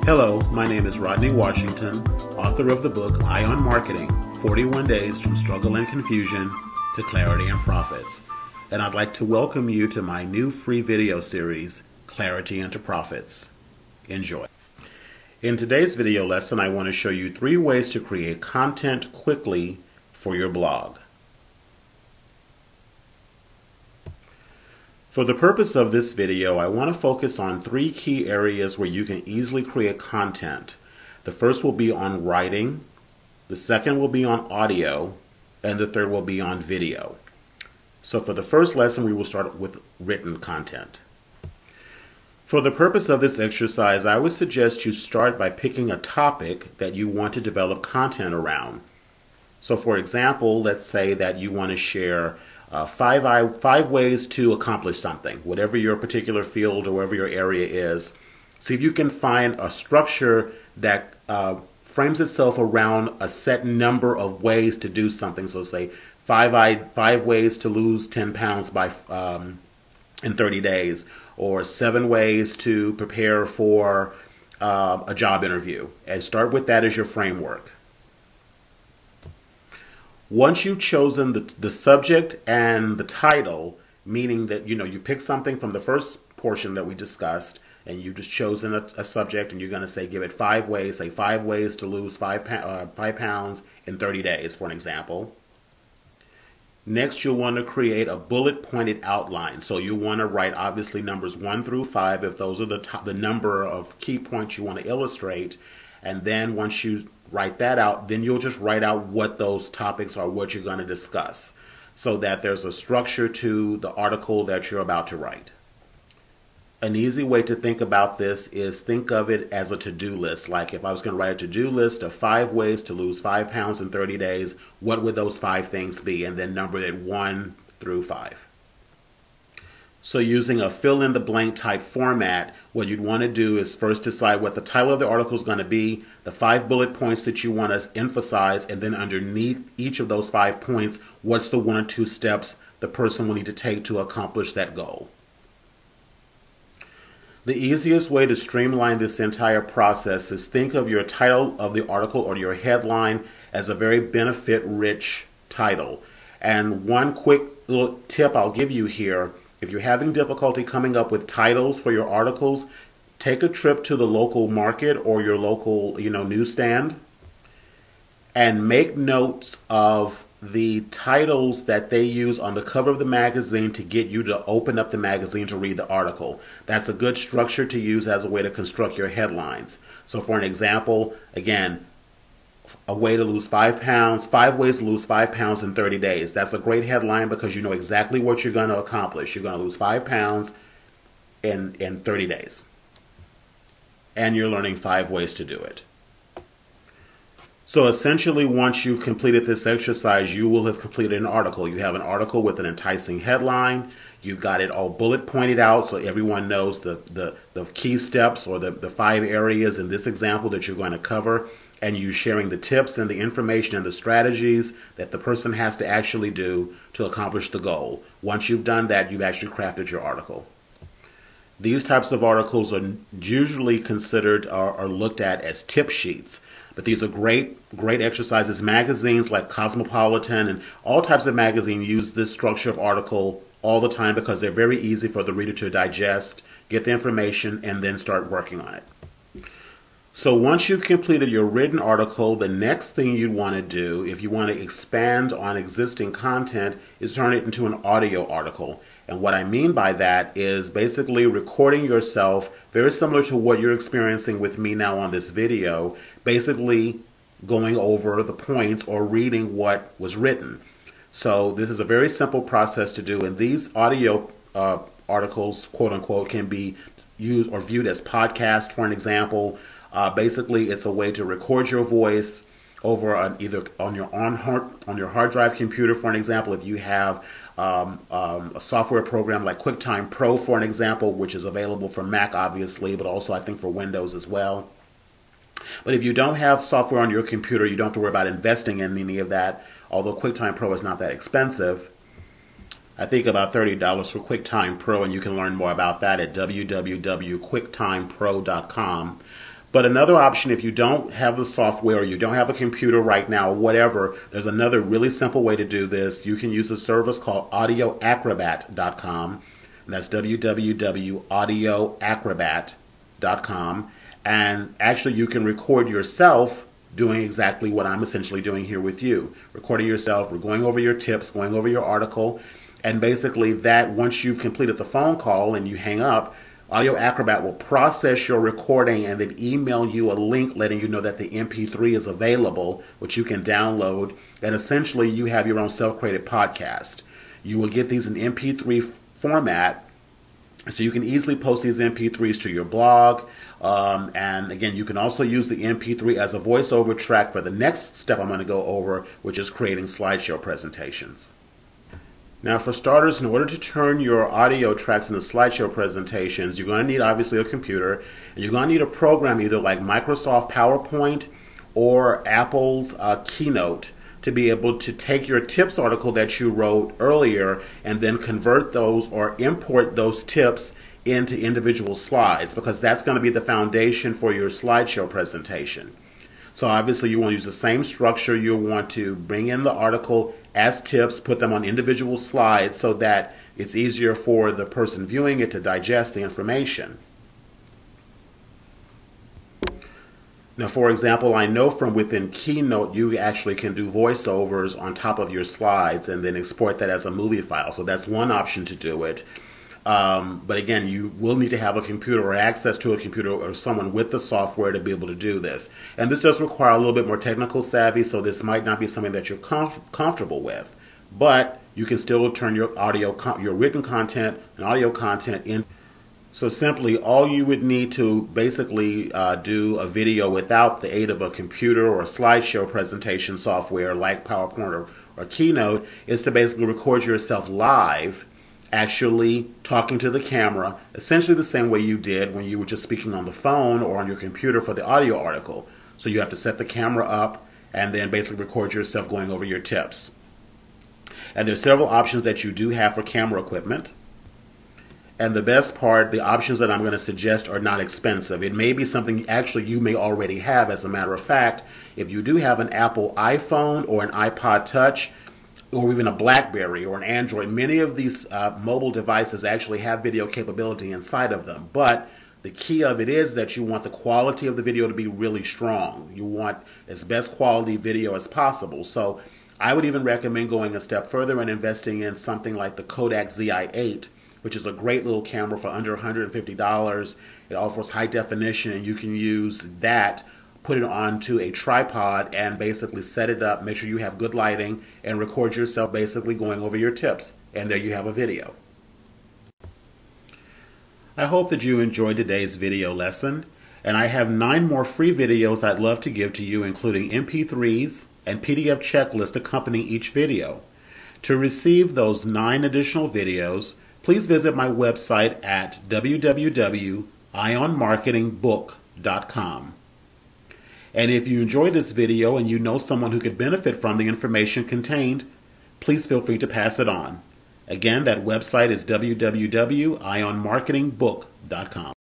Hello, my name is Rodney Washington, author of the book Eye on Marketing, 41 Days from Struggle and Confusion to Clarity and Profits. And I'd like to welcome you to my new free video series, Clarity into Profits. Enjoy. In today's video lesson, I want to show you 3 ways to create content quickly for your blog. For the purpose of this video, I want to focus on 3 key areas where you can easily create content. The first will be on writing, the second will be on audio, and the third will be on video. So for the first lesson, we will start with written content. For the purpose of this exercise, I would suggest you start by picking a topic that you want to develop content around. So for example, let's say that you want to share 5 ways to accomplish something, whatever your particular field or wherever your area is. See if you can find a structure that frames itself around a set number of ways to do something. So say 5 ways to lose 10 pounds in 30 days, or 7 ways to prepare for a job interview. And start with that as your framework. Once you've chosen the subject and the title, meaning that you pick something from the first portion that we discussed, and you've just chosen a subject, and you're going to say, give it 5 ways, say 5 ways to lose 5 pounds in 30 days, for an example. Next, you'll want to create a bullet pointed outline. So you want to write obviously numbers 1 through 5 if those are the number of key points you want to illustrate. And then once you write that out, then you'll just write out what those topics are, what you're going to discuss, so that there's a structure to the article that you're about to write. An easy way to think about this is think of it as a to-do list. Like if I was going to write a to-do list of 5 ways to lose 5 pounds in 30 days, what would those 5 things be? And then number it 1 through 5. So using a fill-in-the-blank type format, what you'd want to do is first decide what the title of the article is going to be, the 5 bullet points that you want to emphasize, and then underneath each of those 5 points, what's the 1 or 2 steps the person will need to take to accomplish that goal. The easiest way to streamline this entire process is think of your title of the article or your headline as a very benefit-rich title. And one quick little tip I'll give you here: if you're having difficulty coming up with titles for your articles, take a trip to the local market or your local, newsstand, and make notes of the titles that they use on the cover of the magazine to get you to open up the magazine to read the article. That's a good structure to use as a way to construct your headlines. So for an example, again, a way to lose 5 pounds, 5 ways to lose 5 pounds in 30 days. That's a great headline because you know exactly what you're going to accomplish. You're going to lose 5 pounds in 30 days. And you're learning 5 ways to do it. So essentially, once you've completed this exercise, you will have completed an article. You have an article with an enticing headline. You've got it all bullet pointed out so everyone knows the key steps or the 5 areas in this example that you're going to cover. And you sharing the tips and the information and the strategies that the person has to actually do to accomplish the goal. Once you've done that, you've actually crafted your article. These types of articles are usually considered or looked at as tip sheets. But these are great exercises. Magazines like Cosmopolitan and all types of magazines use this structure of article all the time because they're very easy for the reader to digest, get the information, and then start working on it. So once you've completed your written article, the next thing you want to do, if you want to expand on existing content, is turn it into an audio article. And what I mean by that is basically recording yourself, very similar to what you're experiencing with me now on this video, basically going over the points or reading what was written. So this is a very simple process to do, and these audio articles, quote unquote, can be used or viewed as podcasts, for an example. Basically, it's a way to record your voice over either on your hard drive computer, for an example. If you have a software program like QuickTime Pro, for an example, which is available for Mac, obviously, but also I think for Windows as well. But if you don't have software on your computer, you don't have to worry about investing in any of that, although QuickTime Pro is not that expensive. I think about $30 for QuickTime Pro, and you can learn more about that at www.quicktimepro.com. But another option, if you don't have the software or you don't have a computer right now or whatever, there's another really simple way to do this. You can use a service called audioacrobat.com. That's www.audioacrobat.com. And actually you can record yourself doing exactly what I'm essentially doing here with you. Recording yourself, we're going over your tips, going over your article, and basically that once you've completed the phone call and you hang up, Audio Acrobat will process your recording and then email you a link letting you know that the MP3 is available, which you can download, and essentially you have your own self-created podcast. You will get these in MP3 format, so you can easily post these MP3s to your blog, and again, you can also use the MP3 as a voiceover track for the next step I'm going to go over, which is creating slideshow presentations. Now, for starters, in order to turn your audio tracks into slideshow presentations, you're going to need obviously a computer, and you're going to need a program either like Microsoft PowerPoint or Apple's Keynote to be able to take your tips article that you wrote earlier and then convert those or import those tips into individual slides, because that's going to be the foundation for your slideshow presentation. So obviously you want to use the same structure. You'll want to bring in the article as tips, put them on individual slides so that it's easier for the person viewing it to digest the information. Now, for example, I know from within Keynote you actually can do voiceovers on top of your slides and then export that as a movie file. So that's one option to do it. But again, you will need to have a computer or access to a computer or someone with the software to be able to do this. And this does require a little bit more technical savvy, so this might not be something that you're comfortable with. But you can still turn your your written content and audio content in. So simply, all you would need to basically do a video without the aid of a computer or a slideshow presentation software like PowerPoint or Keynote is to basically record yourself live, actually talking to the camera, essentially the same way you did when you were just speaking on the phone or on your computer for the audio article. So you have to set the camera up and then basically record yourself going over your tips. And there's several options that you do have for camera equipment. And the best part, the options that I'm going to suggest are not expensive. It may be something actually you may already have. As a matter of fact, if you do have an Apple iPhone or an iPod Touch, or even a BlackBerry or an Android, many of these mobile devices actually have video capability inside of them. But the key of it is that you want the quality of the video to be really strong. You want as best quality video as possible. So I would even recommend going a step further and investing in something like the Kodak ZI-8, which is a great little camera for under $150. It offers high definition, and you can use that, put it onto a tripod and basically set it up, make sure you have good lighting, and record yourself basically going over your tips. And there you have a video. I hope that you enjoyed today's video lesson, and I have 9 more free videos I'd love to give to you, including MP3s and PDF checklists accompanying each video. To receive those 9 additional videos, please visit my website at www.ionmarketingbook.com. And if you enjoyed this video and you know someone who could benefit from the information contained, please feel free to pass it on. Again, that website is www.ionmarketingbook.com.